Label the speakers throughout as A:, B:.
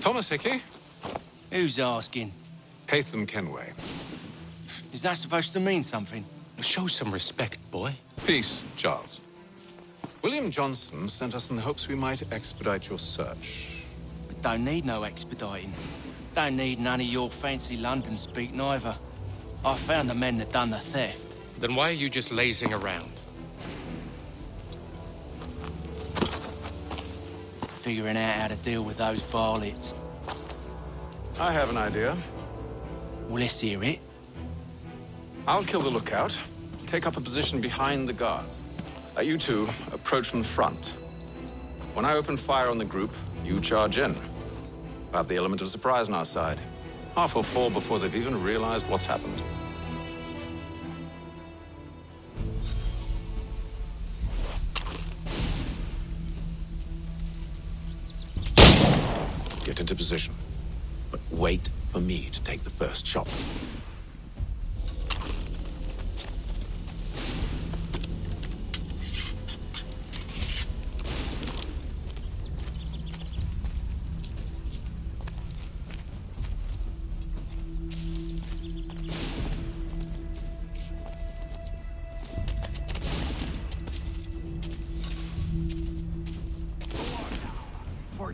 A: Thomas Hickey?
B: Who's asking?
A: Haytham Kenway.
B: Is that supposed to mean something?
C: Show some respect, boy.
A: Peace, Charles. William Johnson sent us in the hopes we might expedite your search.
B: We don't need no expediting. Don't need none of your fancy London speak neither. I found the men that done the theft.
C: Then why are you just lazing around?
B: Figuring out how to deal with those varlets.
A: I have an idea.
B: Well, let's hear it.
A: I'll kill the lookout, take up a position behind the guards. You two approach from the front. When I open fire on the group, you charge in. We'll have the element of surprise on our side. Half will fall before they've even realized what's happened. Get into position, but wait for me to take the first shot.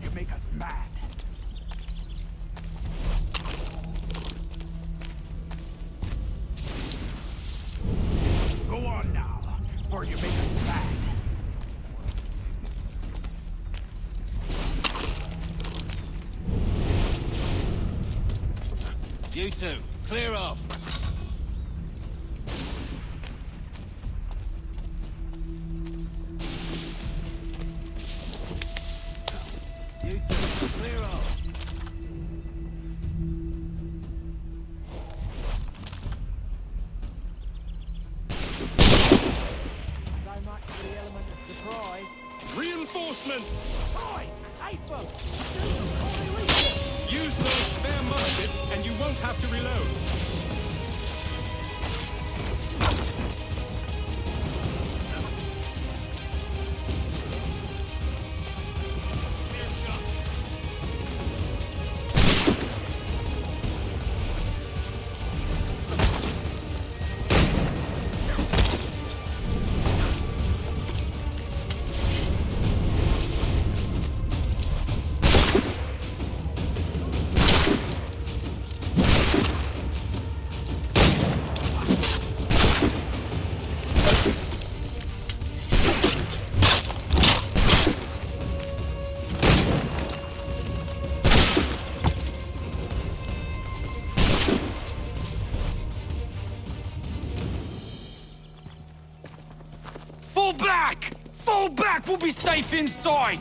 D: You make us mad. Go on now, or you make us mad.
B: You two, clear off. You two, clear off.
D: So much for the element of surprise.
C: Reinforcements!
D: Oi! April!
C: Use those spare muskets and you won't have to reload.
B: Fall back! Fall back! We'll be safe inside!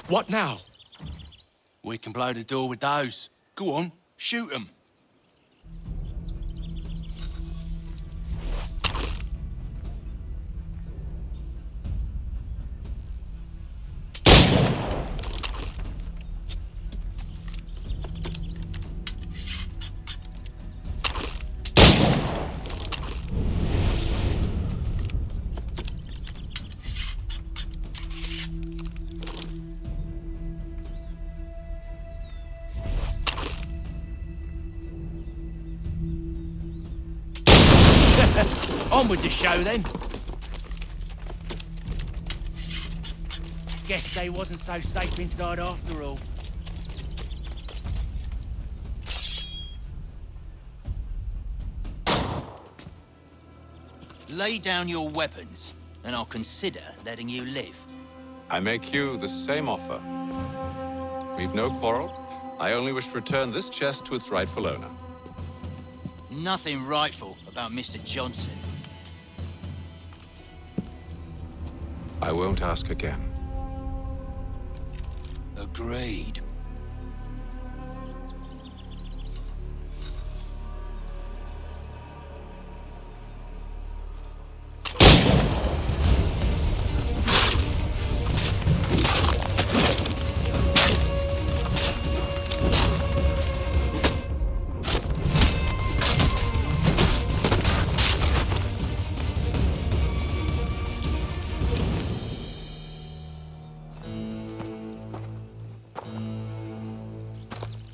C: What now?
B: We can blow the door with those. Go on, shoot them. On with the show, then. Guess they wasn't so safe inside after all. Lay down your weapons, and I'll consider letting you live.
A: I make you the same offer. We've no quarrel. I only wish to return this chest to its rightful owner.
B: Nothing rightful about Mr. Johnson.
A: I won't ask again.
B: Agreed.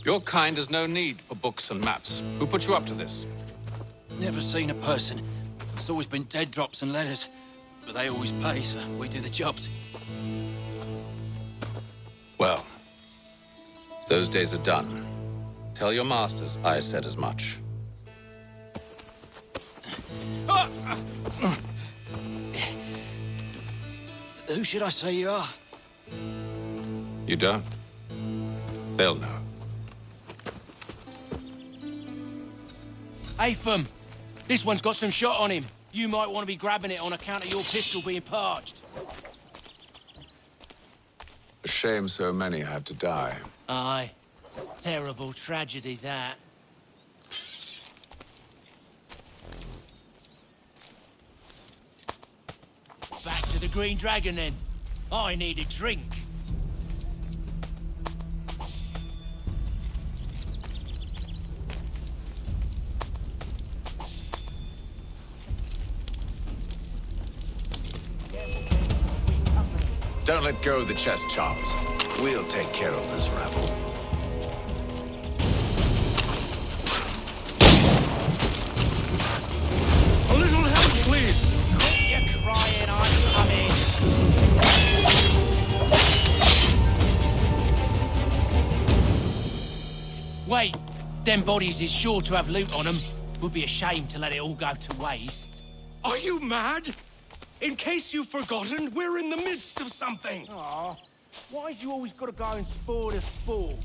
A: Your kind has no need for books and maps. Who put you up to this?
B: Never seen a person. It's always been dead drops and letters. But they always pay, so we do the jobs.
A: Well, those days are done. Tell your masters I said as much.
B: Who should I say you are?
A: You don't? They'll know.
B: Atham, this one's got some shot on him. You might want to be grabbing it on account of your pistol being parched.
A: A shame so many had to die.
B: Aye. Terrible tragedy, that. Back to the Green Dragon, then. I need a drink.
A: Don't let go of the chest, Charles. We'll take care of this rabble.
C: A little help, please!
B: Quit your crying, I'm coming. Wait, them bodies is sure to have loot on them. Would be a shame to let it all go to waste.
C: Are you mad? In case you've forgotten, we're in the midst of something!
B: Aw, why's you always gotta go and spoil the sport?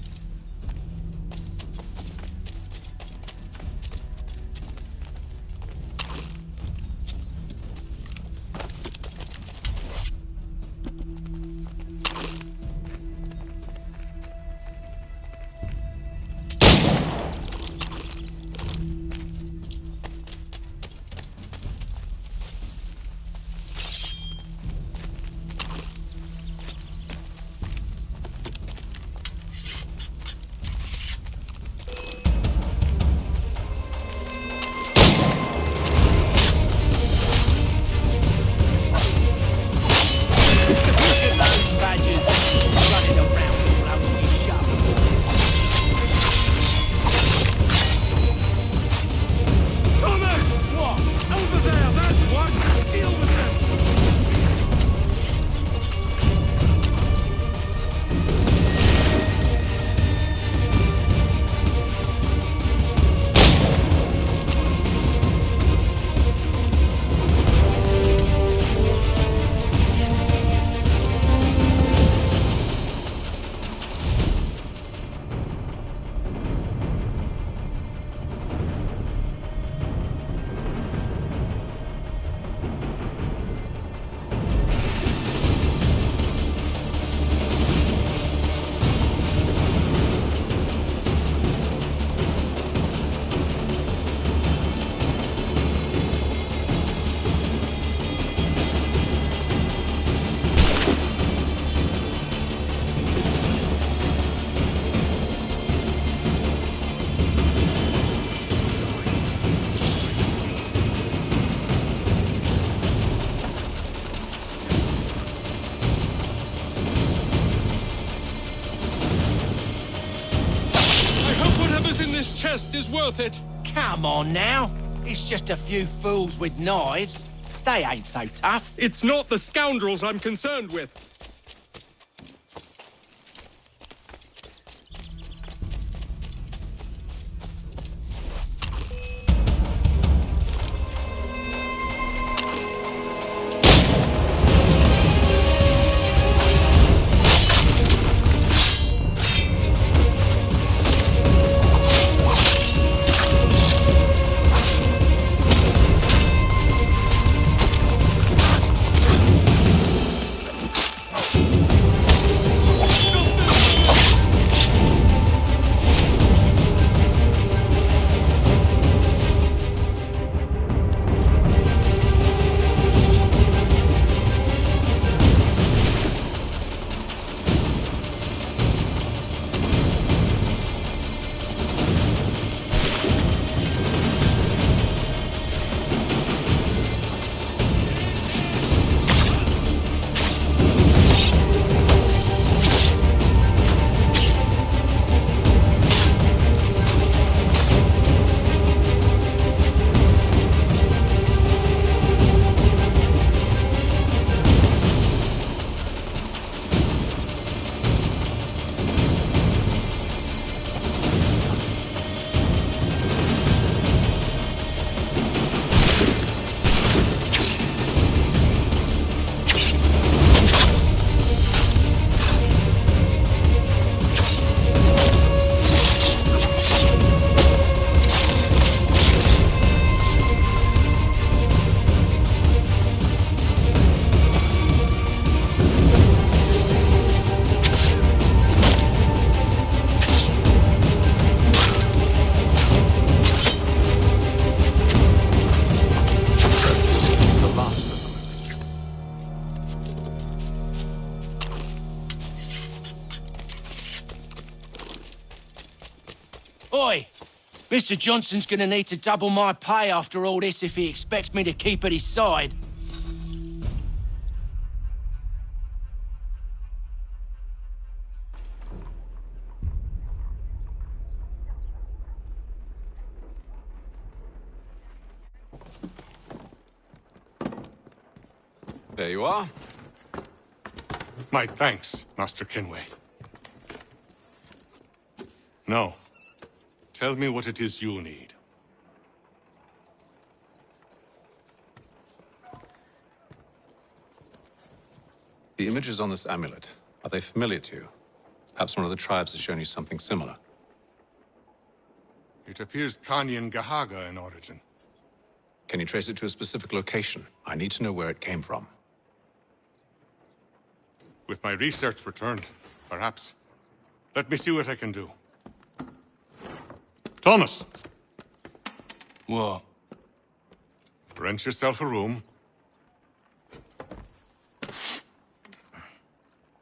C: Chest is worth it.
B: Come on now. It's just a few fools with knives. They ain't so tough.
C: It's not the scoundrels I'm concerned with.
B: Oi! Mr. Johnson's gonna need to double my pay after all this if he expects me to keep at his side.
A: There you are.
E: My thanks, Master Kenway. Now, tell me what it is you need.
A: The images on this amulet, are they familiar to you? Perhaps one of the tribes has shown you something similar.
E: It appears Kanyan Gahaga in origin.
A: Can you trace it to a specific location? I need to know where it came from.
E: With my research returned, perhaps. Let me see what I can do. Thomas!
B: What?
E: Rent yourself a room.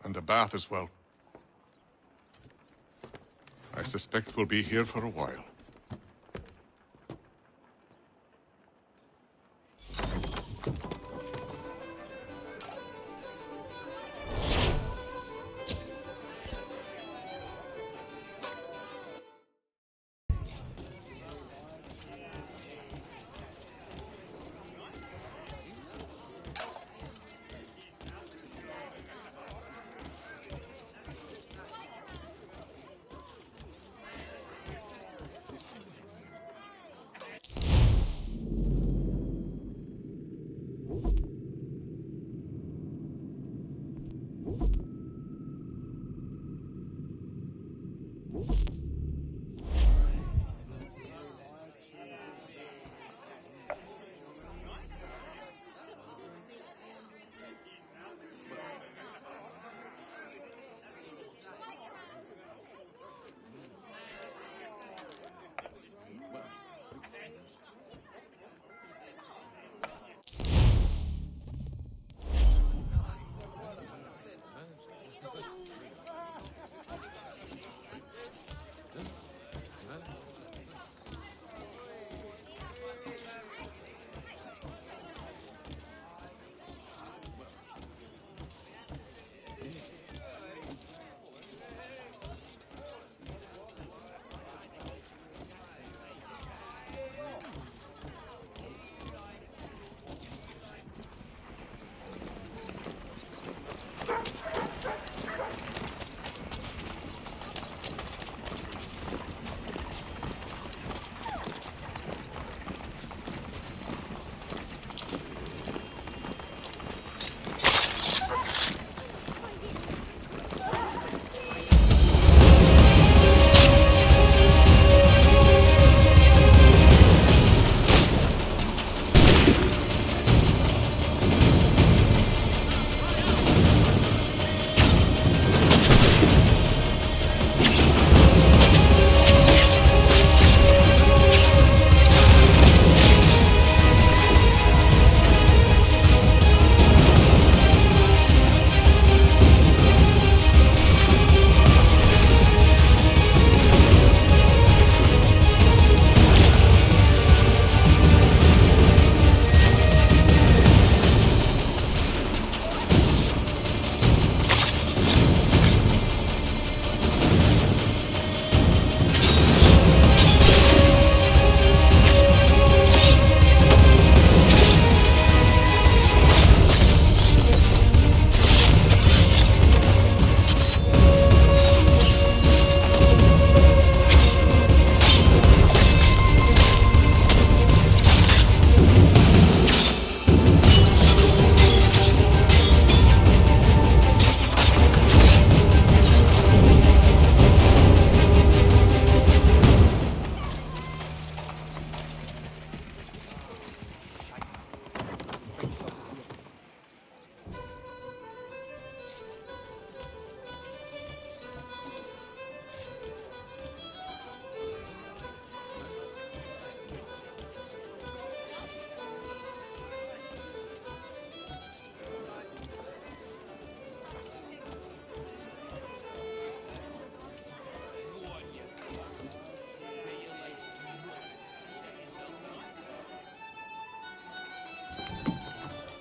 E: And a bath as well. I suspect we'll be here for a while.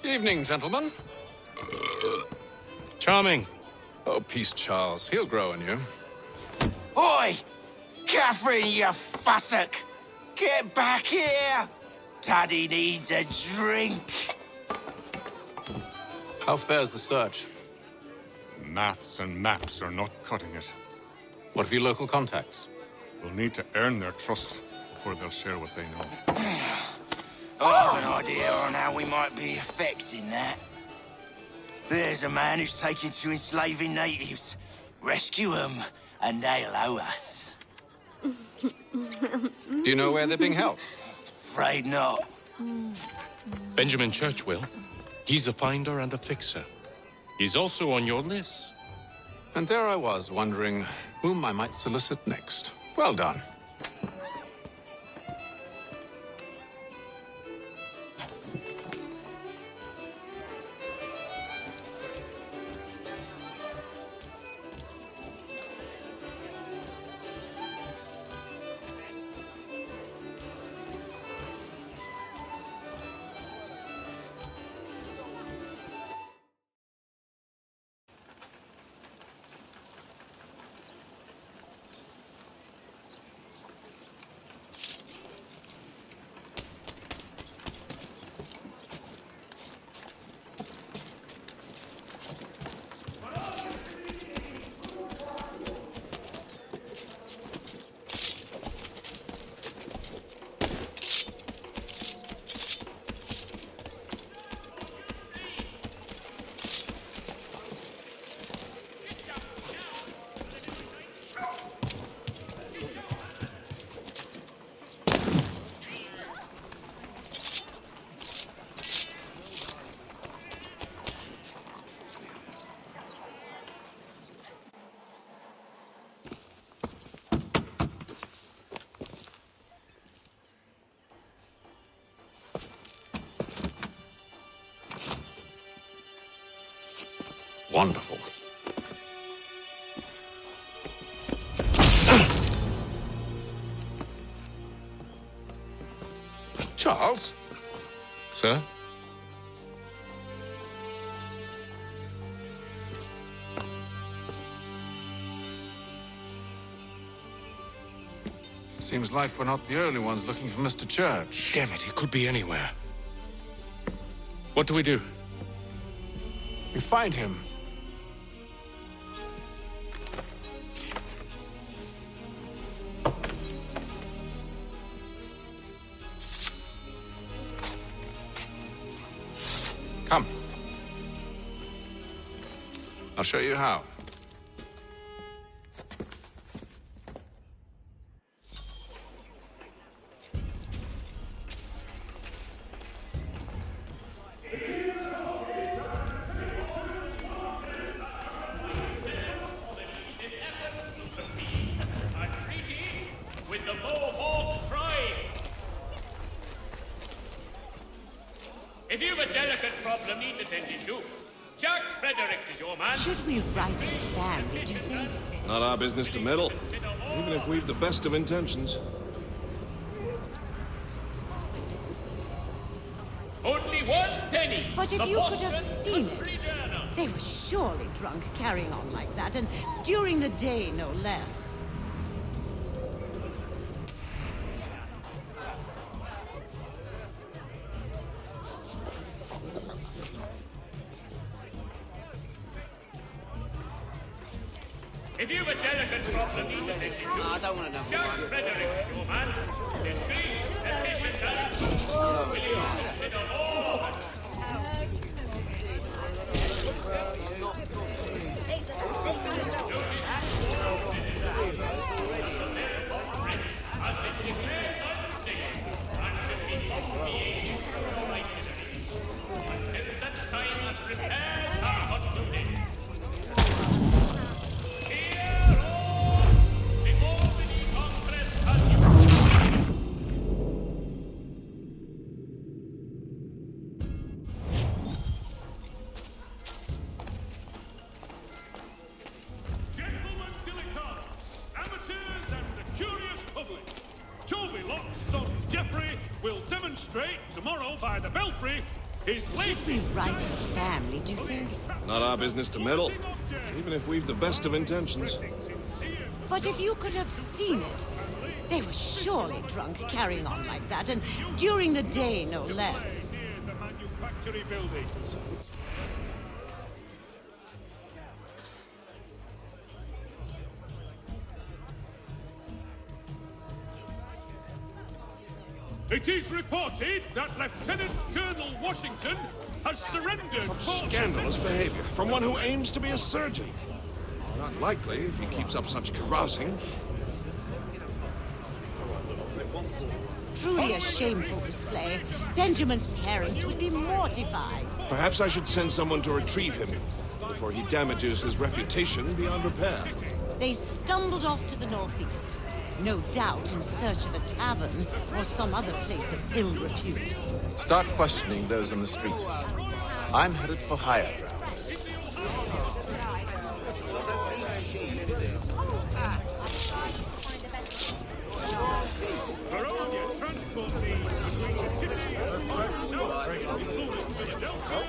A: Evening, gentlemen.
F: Charming.
A: Oh, peace, Charles. He'll grow on you.
B: Oi! Catherine, you fussock! Get back here! Taddy needs a drink.
A: How fares the search?
E: Maths and maps are not cutting it.
A: What of your local contacts?
E: We'll need to earn their trust before they'll share what they know.
B: I have an idea on how we might be affecting that. There's a man who's taken to enslaving natives. Rescue them, and they'll owe us.
A: Do you know where they're being held?
B: Afraid not.
F: Benjamin Church will. He's a finder and a fixer. He's also on your list.
A: And there I was, wondering whom I might solicit next. Well done. Wonderful. Charles?
F: Sir?
A: Seems like we're not the only ones looking for Mr. Church.
F: Damn it, he could be anywhere. What do we do?
A: We find him. Come. I'll show you how.
G: If you've a delicate problem needs attending to, Jack Fredericks is your man.
H: Should we write a spam, do you think?
I: Not our business to meddle, even if we've the best of intentions.
G: Only 1 penny.
H: But if
G: The
H: you could
G: Boston
H: have seen it.
G: Country Journal.
H: They were surely drunk carrying on like that, and during the day, no less.
G: If you've a delicate problem needs attending to,
B: I don't want to know.
G: Jack Fredericks is your man. Discreet, efficient, and will you consider all? Until such time as repairs are concluded. Hear all! Before the Congress continues. Gentlemen dilettantes, amateurs and the curious public, Toby Locke's son Geoffrey will demonstrate tomorrow by the Belfry His
H: Would
G: latest
H: we right his family, do you think?
I: Not our business to meddle, even if we've the best of intentions.
H: But if you could have seen it, they were surely drunk carrying on like that, and during the day, no less.
G: near the manufactory buildings. It is reported that Lieutenant Colonel Washington has surrendered.
I: Scandalous behavior from one who aims to be a surgeon. Not likely if he keeps up such carousing.
H: Truly a shameful display. Benjamin's parents would be mortified.
I: Perhaps I should send someone to retrieve him before he damages his reputation beyond repair.
H: They stumbled off to the northeast, no doubt in search of a tavern or some other place of ill repute.
A: Start questioning those on the street. I'm headed for higher ground.
G: For all your transport needs between the city and the far south, including Philadelphia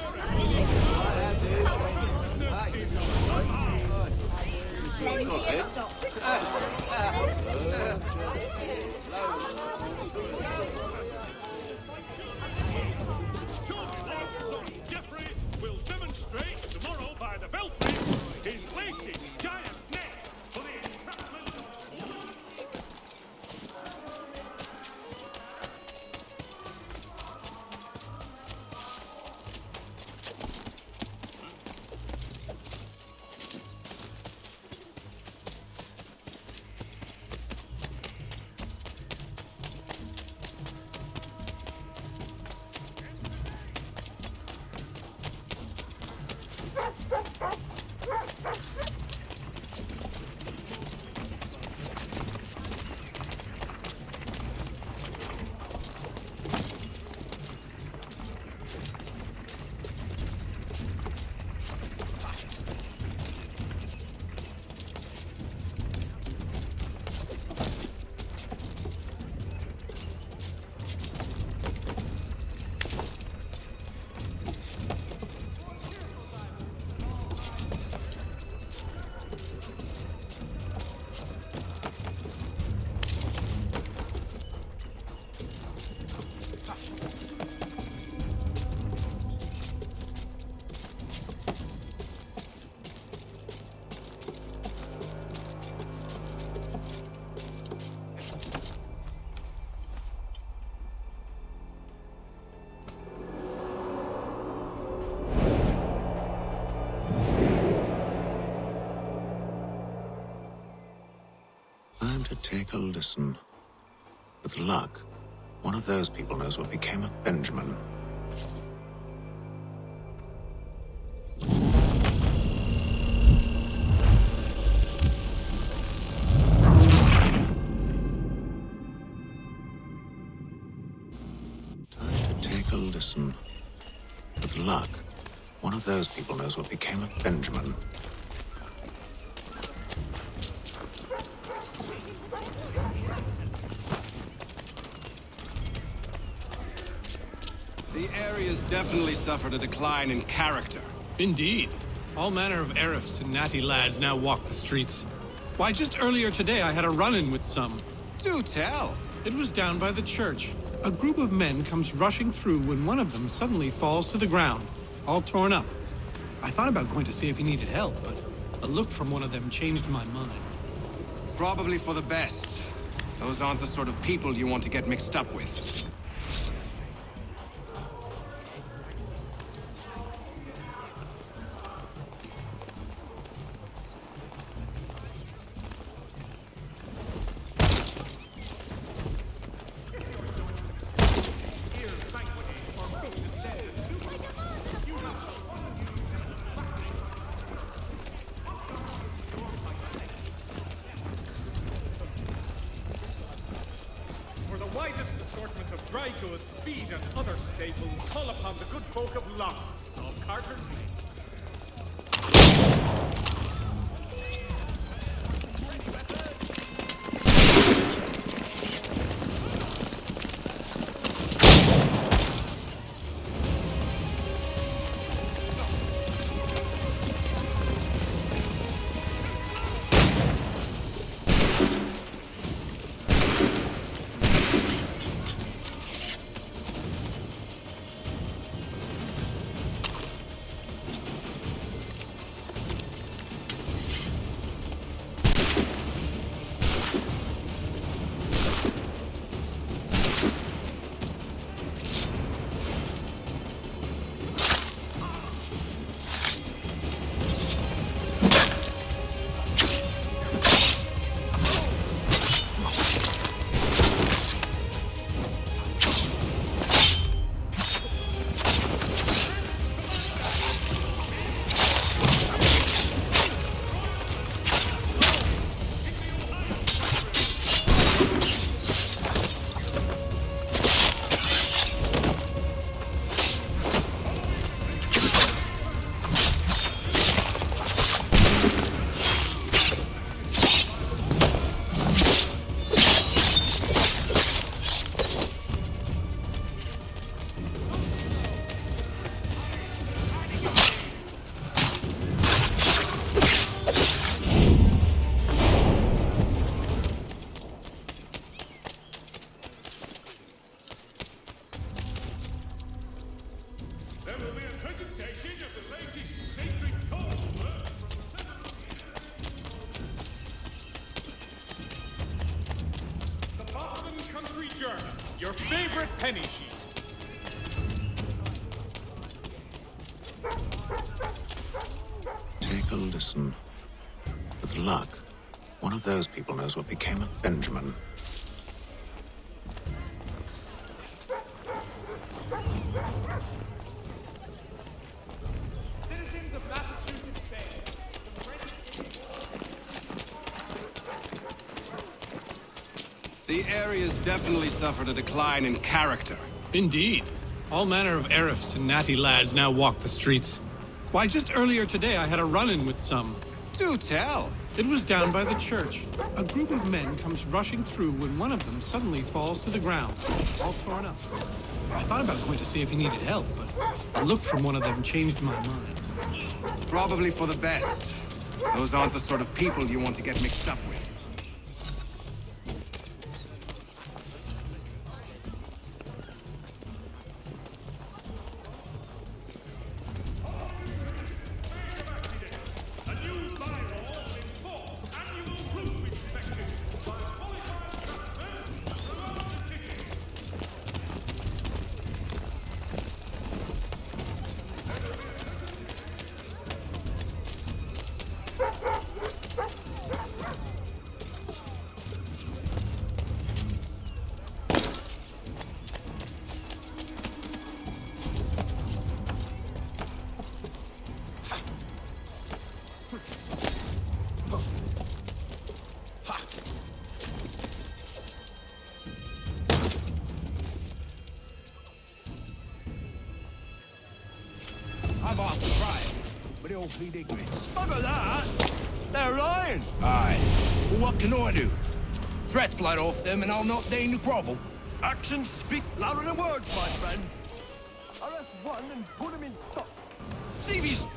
G: Jeffrey will demonstrate tomorrow by the belfry his latest giant net for the entrapment of
J: Time to take a listen. With luck, one of those people knows what became of Benjamin. Time to take a listen. With luck, one of those people knows what became of Benjamin.
K: The area's definitely suffered a decline in character.
L: Indeed. All manner of Arifs and natty lads now walk the streets. Why, just earlier today I had a run-in with some.
K: Do tell.
L: It was down by the church. A group of men comes rushing through when one of them suddenly falls to the ground, all torn up. I thought about going to see if he needed help, but a look from one of them changed my mind.
K: Probably for the best. Those aren't the sort of people you want to get mixed up with.
G: For the widest assortment of dry goods, feed, and other staples, call upon the good folk of Long's of Carter's Lane.
C: favorite penny sheet.
J: Take a listen. With luck, one of those people knows what became of Benjamin.
C: Citizens of Massachusetts Bay.
K: The area's definitely suffered a decline in character.
L: Indeed. All manner of Arifs and natty lads now walk the streets. Why, just earlier today I had a run-in with some.
K: Do tell.
L: It was down by the church. A group of men comes rushing through when one of them suddenly falls to the ground, all torn up. I thought about going to see if he needed help, but a look from one of them changed my mind.
K: Probably for the best. Those aren't the sort of people you want to get mixed up with.
D: I've asked to try it, but they all plead ignorance.
B: Bugger that! They're lying!
D: Aye. Well, what can I do? Threats light off them and I'll not deign to grovel.
C: Actions speak louder than words, my friend. Arrest one and put him in stock. See if he's...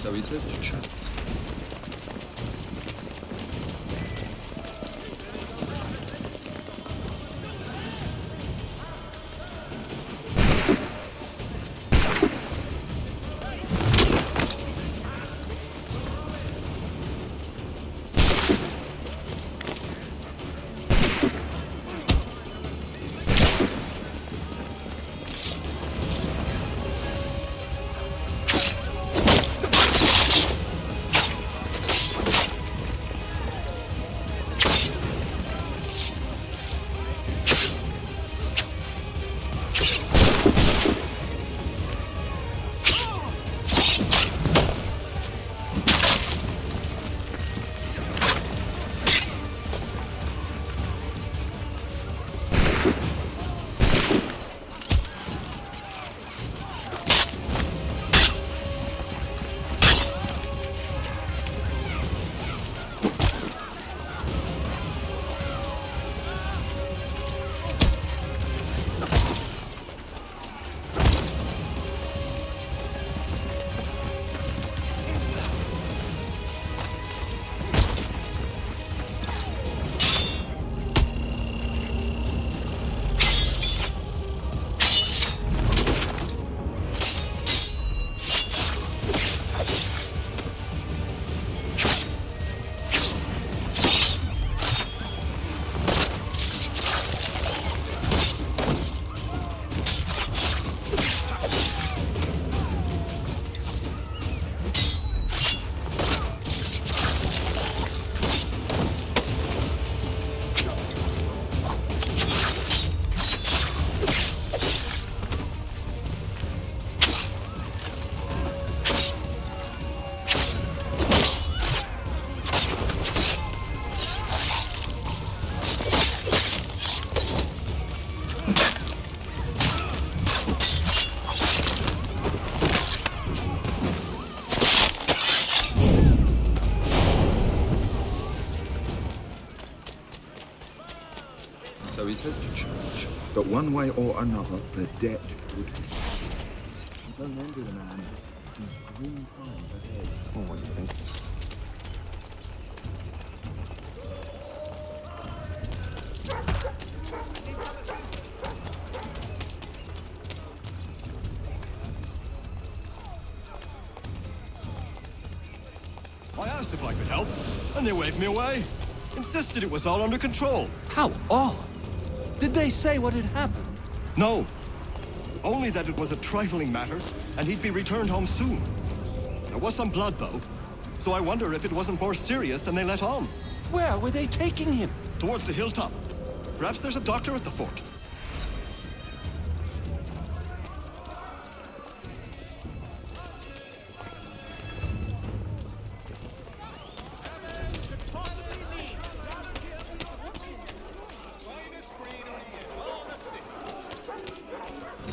M: So he's Mr. Chap. one way or another, the debt would be settled. Don't envy the man. He's grim times ahead. Oh, what do you think?
C: I asked if I could help, and they waved me away. Insisted it was all under control.
N: How odd. Did they say what had happened?
C: No. Only that it was a trifling matter, and he'd be returned home soon. There was some blood, though, so I wonder if it wasn't more serious than they let on.
N: Where were they taking him?
C: Towards the hilltop. Perhaps there's a doctor at the fort.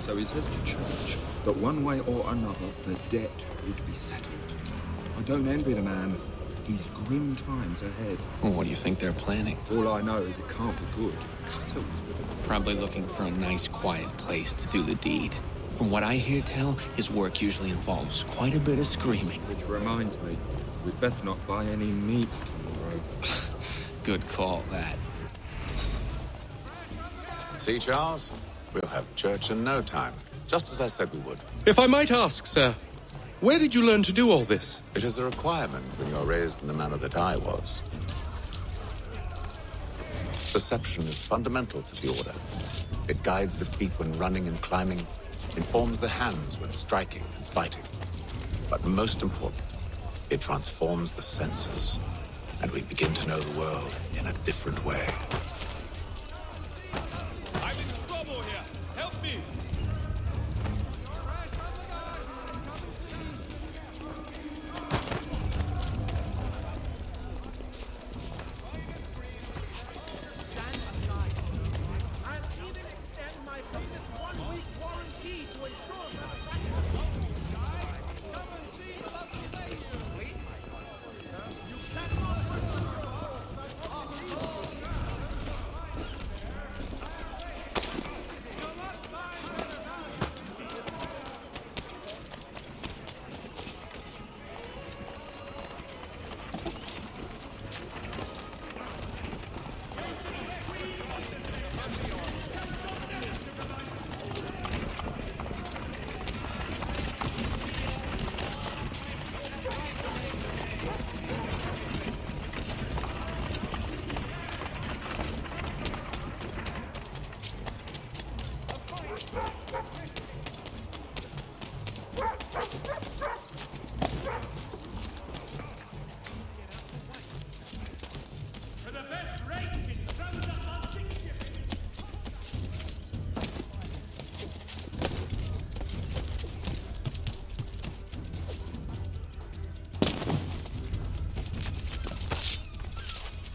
M: So he says to church that one way or another the debt would be settled. I don't envy the man. He's grim times ahead.
J: Well, what do you think they're planning?
M: All I know is it can't be good. Kratos with him.
J: Probably looking for a nice, quiet place to do the deed. From what I hear tell, his work usually involves quite a bit of screaming.
M: Which reminds me, we'd best not buy any meat tomorrow.
J: Good call, that.
A: See, Charles? We'll have church in no time, just as I said we would.
F: If I might ask, sir, where did you learn to do all this?
A: It is a requirement when you're raised in the manner that I was. Perception is fundamental to the order. It guides the feet when running and climbing, informs the hands when striking and fighting. But most important, it transforms the senses, and we begin to know the world in a different way.
G: I'm in trouble here. Help me.
O: Stand aside. I'll even extend my famous one-week warranty to ensure satisfaction. Come and see the lovely lady. You cannot pursue your horse without talking to you.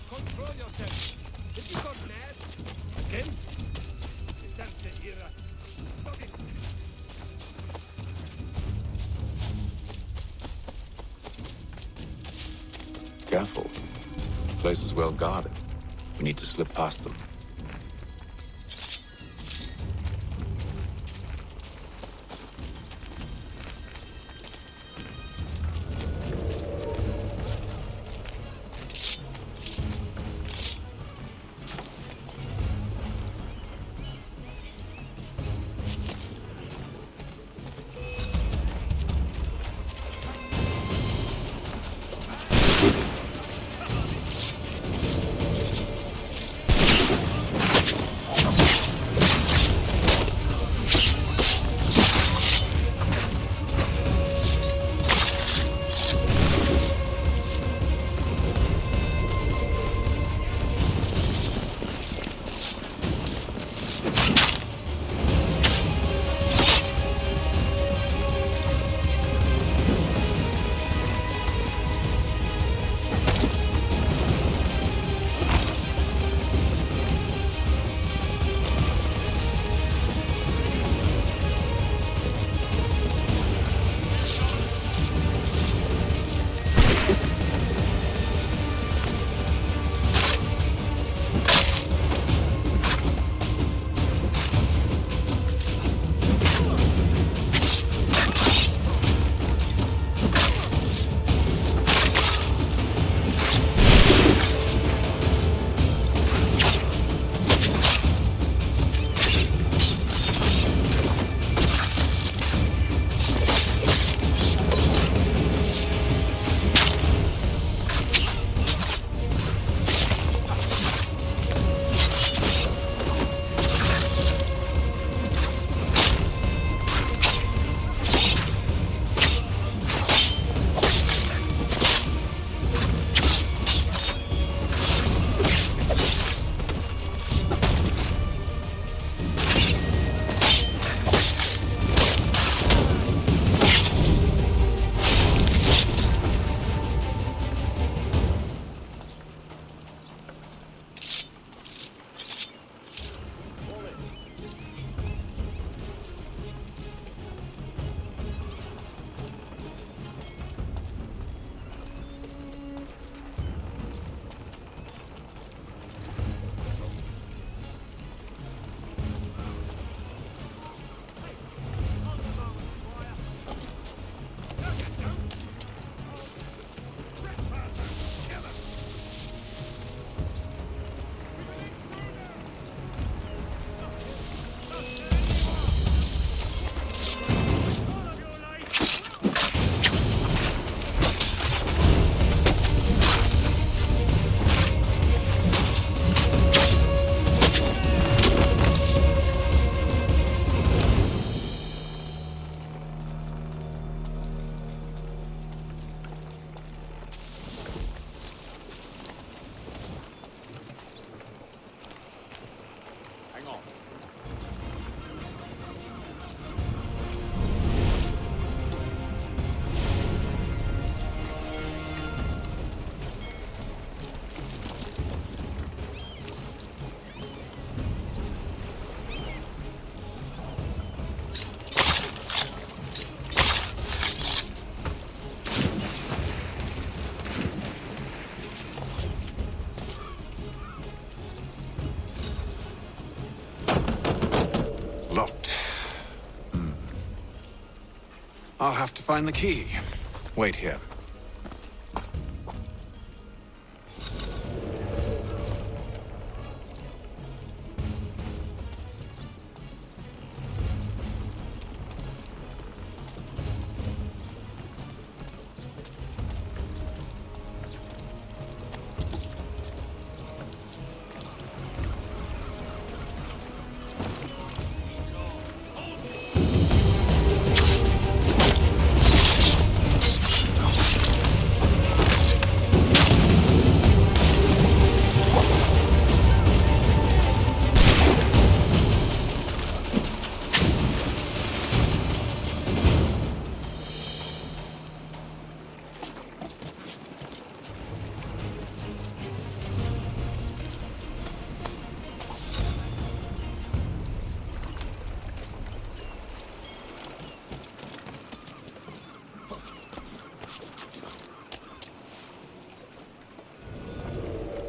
O: Control yourself. If you got mad, again, that's the era.
A: Careful. The place is well guarded. We need to slip past them. locked. I'll have to find the key. Wait here.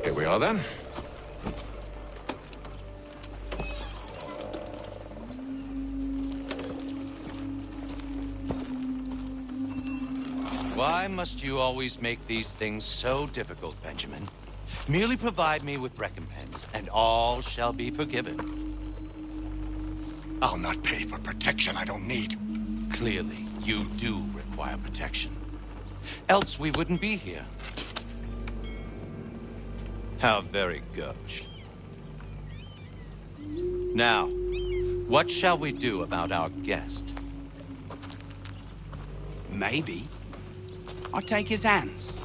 A: Here we are, then.
P: Why must you always make these things so difficult, Benjamin? Merely provide me with recompense, and all shall be forgiven.
E: I'll not pay for protection I don't need.
P: Clearly, you do require protection. Else we wouldn't be here. How very gauche. Now, what shall we do about our guest?
Q: Maybe I'll take his hands.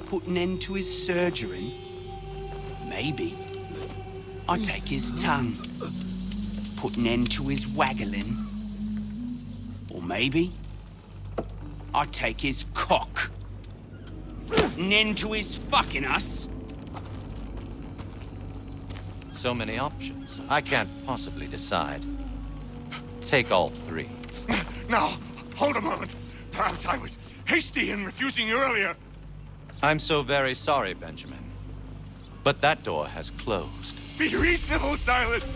Q: Put an end to his surgery. Maybe I'll take his tongue. Put an end to his waggling. Or maybe I'll take his cock. Put an end to his fucking us.
P: So many options. I can't possibly decide. Take all three.
E: Now, hold a moment. Perhaps I was hasty in refusing you earlier.
P: I'm so very sorry, Benjamin. But that door has closed.
E: Be reasonable, Silas.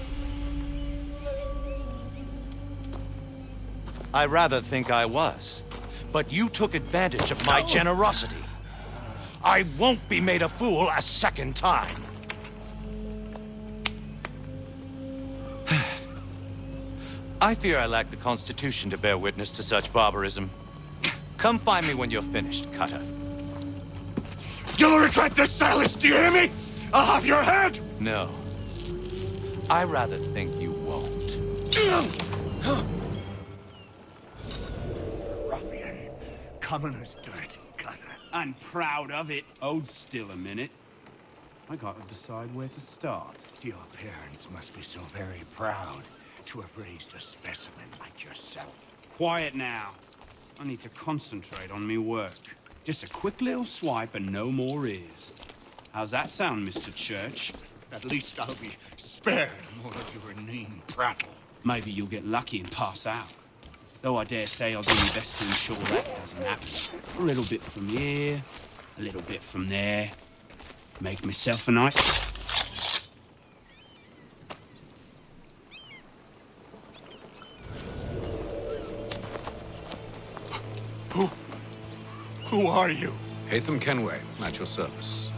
P: I rather think I was. But you took advantage of my generosity. I won't be made a fool a second time. I fear I lack the constitution to bear witness to such barbarism. Come find me when you're finished, Cutter.
E: You'll regret this, Silas, do you hear me? I'll have your head!
P: No. I rather think you won't.
D: Ruffian. Commoner's dirt, Cutter. And proud of it. Hold still a minute. I gotta decide where to start. Your parents must be so very proud to have raised a specimen like yourself. Quiet now. I need to concentrate on me work. Just a quick little swipe and no more is. How's that sound, Mr. Church?
I: At least I'll be spared more of your inane prattle.
D: Maybe you'll get lucky and pass out. Though I dare say I'll do my best to ensure that doesn't happen. A little bit from here, a little bit from there. Make myself a nice...
E: Who are you?
A: Hatham Kenway, at your service.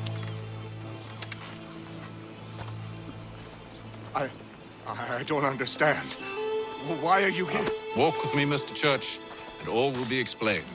E: I don't understand. Why are you here?
A: Walk with me, Mr. Church, and all will be explained.